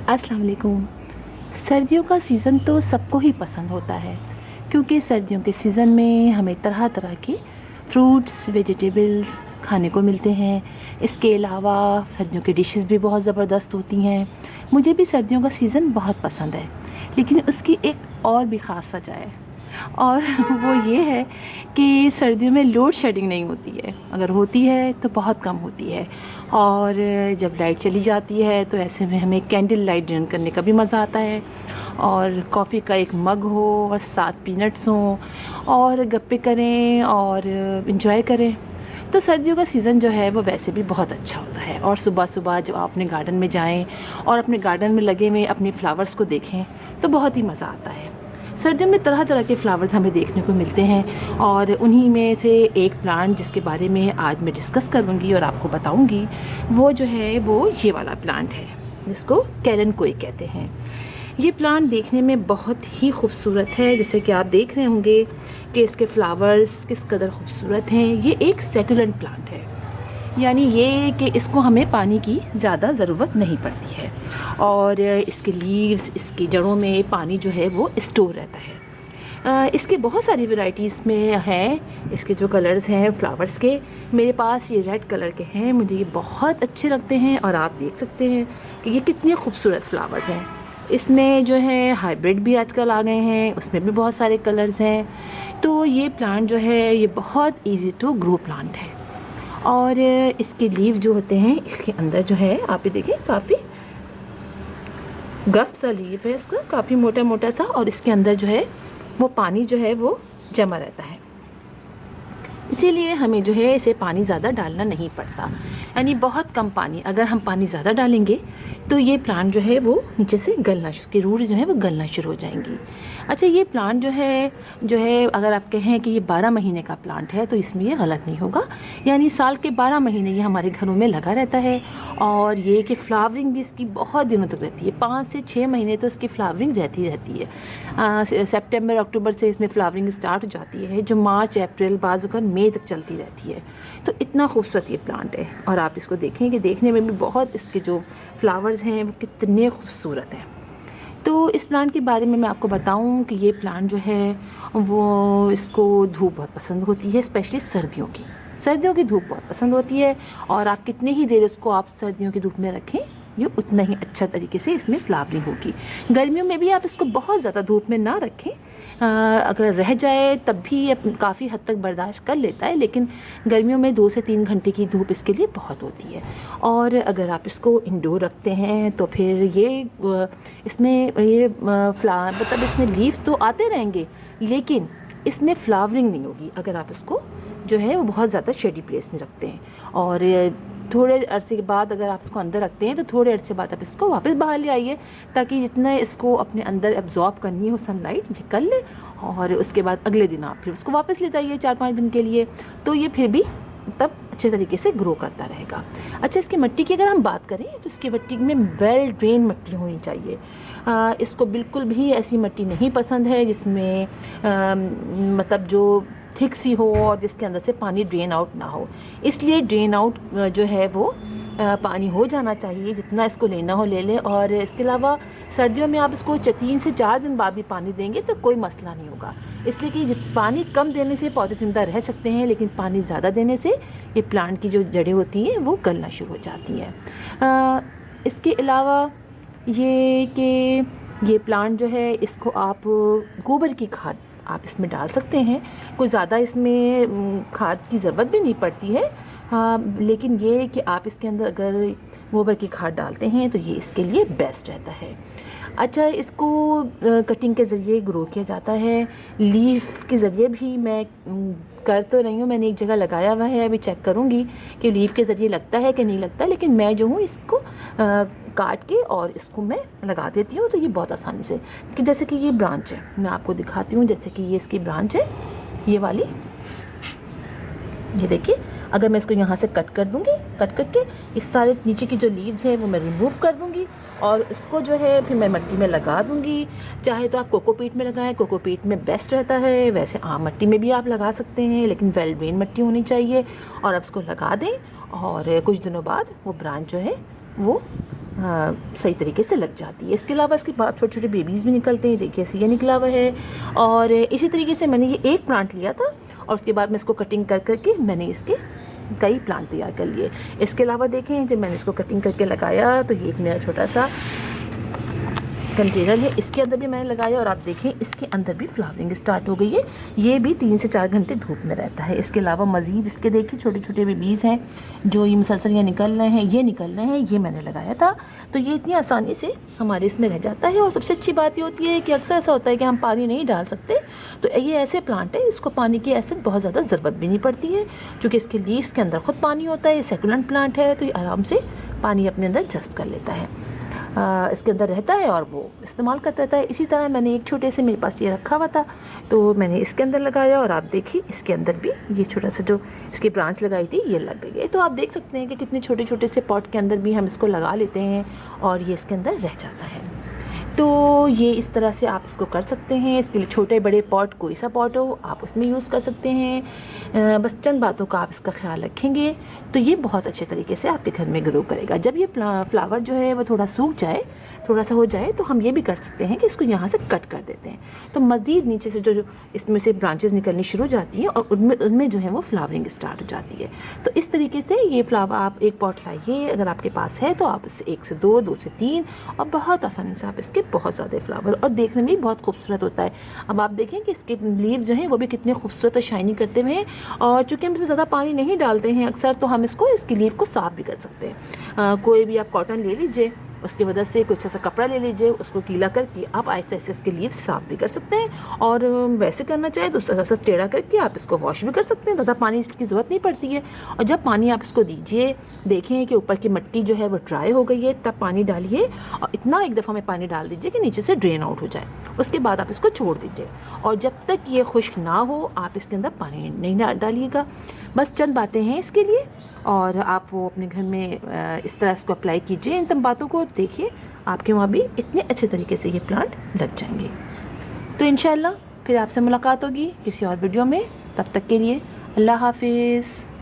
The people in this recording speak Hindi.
अस्सलाम वालेकुम। सर्दियों का सीज़न तो सबको ही पसंद होता है क्योंकि सर्दियों के सीज़न में हमें तरह तरह के फ्रूट्स, वेजिटेबल्स खाने को मिलते हैं। इसके अलावा सर्दियों की डिशेस भी बहुत ज़बरदस्त होती हैं। मुझे भी सर्दियों का सीज़न बहुत पसंद है, लेकिन उसकी एक और भी ख़ास वजह है और वो ये है कि सर्दियों में लोड शेडिंग नहीं होती है। अगर होती है तो बहुत कम होती है, और जब लाइट चली जाती है तो ऐसे में हमें कैंडल लाइट डिनर करने का भी मज़ा आता है, और कॉफ़ी का एक मग हो और 7 पीनट्स हों और गप्पे करें और इन्जॉय करें। तो सर्दियों का सीज़न जो है वो वैसे भी बहुत अच्छा होता है। और सुबह सुबह जब आप अपने गार्डन में जाएं और अपने गार्डन में लगे हुए अपने फ्लावर्स को देखें तो बहुत ही मज़ा आता है। सर्दियों में तरह तरह के फ्लावर्स हमें देखने को मिलते हैं, और उन्हीं में से एक प्लांट जिसके बारे में आज मैं डिस्कस करूंगी और आपको बताऊंगी, वो जो है वो ये वाला प्लांट है जिसको कैलेनकोई कहते हैं। ये प्लांट देखने में बहुत ही खूबसूरत है, जैसे कि आप देख रहे होंगे कि इसके फ्लावर्स किस कदर खूबसूरत हैं। ये एक सेकुलेंट प्लांट है, यानी ये कि इसको हमें पानी की ज़्यादा ज़रूरत नहीं पड़ती है, और इसके लीव्स, इसकी जड़ों में पानी जो है वो स्टोर रहता है। इसके बहुत सारी वैरायटीज़ में हैं। इसके जो कलर्स हैं फ्लावर्स के, मेरे पास ये रेड कलर के हैं, मुझे ये बहुत अच्छे लगते हैं। और आप देख सकते हैं कि ये कितने खूबसूरत फ्लावर्स हैं। इसमें जो है हाइब्रिड भी आजकल आ गए हैं, उसमें भी बहुत सारे कलर्स हैं। तो ये प्लांट जो है ये बहुत ईजी टू ग्रो प्लांट है। और इसके लीव जो होते हैं, इसके अंदर जो है आप ये देखें काफ़ी गफ सा लीव है इसका, काफ़ी मोटा मोटा सा, और इसके अंदर जो है वो पानी जो है वो जमा रहता है। इसीलिए हमें जो है इसे पानी ज़्यादा डालना नहीं पड़ता, यानी बहुत कम पानी। अगर हम पानी ज़्यादा डालेंगे तो ये प्लांट जो है वो नीचे से गलना, उसकी रूट जो है वो गलना शुरू हो जाएंगी। अच्छा, ये प्लांट जो है अगर आप कहें कि ये 12 महीने का प्लांट है तो इसमें ये गलत नहीं होगा, यानी साल के 12 महीने ये हमारे घरों में लगा रहता है। और ये कि फ्लावरिंग भी इसकी बहुत दिनों तक रहती है, 5 से 6 महीने तो इसकी फ्लावरिंग रहती है। सितंबर अक्टूबर से इसमें फ्लावरिंग स्टार्ट हो जाती है, जो मार्च अप्रैल बाज़ अगर मई तक चलती रहती है। तो इतना खूबसूरत ये प्लांट है, और आप इसको देखें कि देखने में भी बहुत इसके जो फ्लावर्स हैं वो कितने खूबसूरत हैं। तो इस प्लांट के बारे में मैं आपको बताऊं कि ये प्लांट जो है वो, इसको धूप बहुत पसंद होती है, स्पेशली सर्दियों की धूप बहुत पसंद होती है। और आप कितने ही देर इसको आप सर्दियों की धूप में रखें, ये उतना ही अच्छा तरीके से इसमें फ्लावरिंग होगी। गर्मियों में भी आप इसको बहुत ज़्यादा धूप में ना रखें, अगर रह जाए तब भी ये काफ़ी हद तक बर्दाश्त कर लेता है, लेकिन गर्मियों में 2 से 3 घंटे की धूप इसके लिए बहुत होती है। और अगर आप इसको इंडोर रखते हैं तो फिर इसमें मतलब इसमें लीव्स तो आते रहेंगे, लेकिन इसमें फ्लावरिंग नहीं होगी अगर आप इसको जो है वो बहुत ज़्यादा शेडी प्लेस में रखते हैं। और थोड़े अरसे के बाद अगर आप इसको अंदर रखते हैं तो थोड़े अरसे बाद आप इसको वापस बाहर ले आइए, ताकि जितना इसको अपने अंदर एब्जॉर्ब करनी हो सनलाइट ये कर ले, और उसके बाद अगले दिन आप फिर उसको वापस ले जाइए 4-5 दिन के लिए, तो ये फिर भी तब अच्छे तरीके से ग्रो करता रहेगा। अच्छा, इसकी मिट्टी की अगर हम बात करें तो इसकी मिट्टी में वेल ड्रेन मिट्टी होनी चाहिए। इसको बिल्कुल भी ऐसी मिट्टी नहीं पसंद है जिसमें मतलब जो थिक सी हो और जिसके अंदर से पानी ड्रेन आउट ना हो। इसलिए ड्रेन आउट जो है वो पानी हो जाना चाहिए, जितना इसको लेना हो ले ले। और इसके अलावा सर्दियों में आप इसको 3 से 4 दिन बाद भी पानी देंगे तो कोई मसला नहीं होगा, इसलिए कि पानी कम देने से पौधे जिंदा रह सकते हैं, लेकिन पानी ज़्यादा देने से ये प्लांट की जो जड़ें होती हैं वो गलना शुरू हो जाती हैं। इसके अलावा ये कि ये प्लांट जो है इसको आप गोबर की खाद आप इसमें डाल सकते हैं, कोई ज़्यादा इसमें खाद की ज़रूरत भी नहीं पड़ती है। हाँ, लेकिन ये कि आप इसके अंदर अगर गोबर की खाद डालते हैं तो ये इसके लिए बेस्ट रहता है। अच्छा, इसको कटिंग के ज़रिए ग्रो किया जाता है, लीफ के ज़रिए भी मैं कर तो रही हूँ, मैंने एक जगह लगाया हुआ है, अभी चेक करूँगी कि लीफ के ज़रिए लगता है कि नहीं लगता, लेकिन मैं जो हूँ इसको काट के और इसको मैं लगा देती हूँ, तो ये बहुत आसानी से, कि जैसे कि ये ब्रांच है, मैं आपको दिखाती हूँ, जैसे कि ये इसकी ब्रांच है ये वाली, ये देखिए। अगर मैं इसको यहाँ से कट कर दूँगी, कट करके इस सारे नीचे की जो लीव्स हैं वो मैं रिमूव कर दूँगी, और इसको जो है फिर मैं मिट्टी में लगा दूँगी। चाहे तो आप कोकोपीट में लगाएं, कोकोपीट में बेस्ट रहता है, वैसे आम मिट्टी में भी आप लगा सकते हैं, लेकिन वेल ड्रेन मिट्टी होनी चाहिए। और आप इसको लगा दें और कुछ दिनों बाद वो ब्रांच जो है वो सही तरीके से लग जाती है। इसके अलावा इसके बाद छोटे छोटे बेबीज़ भी निकलते हैं, देखिए ऐसे ये निकला हुआ है। और इसी तरीके से मैंने ये एक प्लांट लिया था और उसके बाद मैं इसको कटिंग कर करके मैंने इसके कई प्लांट तैयार कर लिए। इसके अलावा देखें जब मैंने इसको कटिंग करके लगाया तो ये एक मेरा छोटा सा कंटेनर है, इसके अंदर भी मैंने लगाया और आप देखें इसके अंदर भी फ्लावरिंग स्टार्ट हो गई है। ये भी 3 से 4 घंटे धूप में रहता है। इसके अलावा मज़ीद इसके देखिए छोटे छोटे बेबीज़ हैं जो ये मुसलसल यहाँ निकल रहे हैं, ये निकल रहे हैं, ये मैंने लगाया था। तो ये इतनी आसानी से हमारे इसमें रह जाता है। और सबसे अच्छी बात ये होती है कि अक्सर ऐसा होता है कि हम पानी नहीं डाल सकते, तो ये ऐसे प्लांट है इसको पानी की ऐसे बहुत ज़्यादा ज़रूरत भी नहीं पड़ती है, क्योंकि इसके लीव्स के अंदर ख़ुद पानी होता है। ये सेकुलेंट प्लांट है तो ये आराम से पानी अपने अंदर जज़्ब कर लेता है, इसके अंदर रहता है और वो इस्तेमाल करता रहता है। इसी तरह मैंने एक छोटे से मेरे पास ये रखा हुआ था तो मैंने इसके अंदर लगाया और आप देखिए इसके अंदर भी ये छोटा सा जो इसकी ब्रांच लगाई थी ये लग गई है। तो आप देख सकते हैं कि कितने छोटे छोटे से पॉट के अंदर भी हम इसको लगा लेते हैं और ये इसके अंदर रह जाता है। तो ये इस तरह से आप इसको कर सकते हैं। इसके लिए छोटे बड़े पॉट, कोई सा पॉट हो आप उसमें यूज़ कर सकते हैं। बस चंद बातों का आप इसका ख्याल रखेंगे तो ये बहुत अच्छे तरीके से आपके घर में ग्रो करेगा। जब ये फ्लावर जो है वो थोड़ा सूख जाए, थोड़ा सा हो जाए, तो हम ये भी कर सकते हैं कि इसको यहाँ से कट कर देते हैं, तो मज़ीद नीचे से जो इसमें से ब्रांचेस निकलनी शुरू हो जाती हैं और उनमें जो है वो फ्लावरिंग स्टार्ट हो जाती है। तो इस तरीके से ये फ्लावर आप एक पॉट लाइए, अगर आपके पास है तो आप इससे 1 से 2, 2 से 3 और बहुत आसानी से आप इसके बहुत ज़्यादा फ्लावर, और देखने में भी बहुत खूबसूरत होता है। अब आप देखें कि इसके लीव जो हैं वो भी कितने खूबसूरत और शाइनी करते हुए हैं। और चूँकि हम इसमें ज़्यादा पानी नहीं डालते हैं अक्सर, तो हम इसको इसकी लीव को साफ़ भी कर सकते हैं। कोई भी आप कॉटन ले लीजिए, उसकी मदद से कुछ ऐसा कपड़ा ले लीजिए, उसको गीला करके आप ऐसे ऐसे इसके लीव साफ़ भी कर सकते हैं। और वैसे करना चाहें तो ऐसा टेढ़ा करके आप इसको वॉश भी कर सकते हैं, ज़्यादा पानी इसकी ज़रूरत नहीं पड़ती है। और जब पानी आप इसको दीजिए, देखें कि ऊपर की मिट्टी जो है वो ड्राई हो गई है, तब पानी डालिए और इतना एक दफ़ा में पानी डाल दीजिए कि नीचे से ड्रेन आउट हो जाए। उसके बाद आप इसको छोड़ दीजिए और जब तक ये खुश्क ना हो आप इसके अंदर पानी नहीं डालिएगा। बस चंद बातें हैं इसके लिए और आप वो अपने घर में इस तरह इसको अप्लाई कीजिए। इन तब बातों को देखिए, आपके वहाँ भी इतने अच्छे तरीके से ये प्लांट लग जाएंगे। तो इंशाल्लाह फिर आपसे मुलाकात होगी किसी और वीडियो में। तब तक के लिए अल्लाह हाफिज़।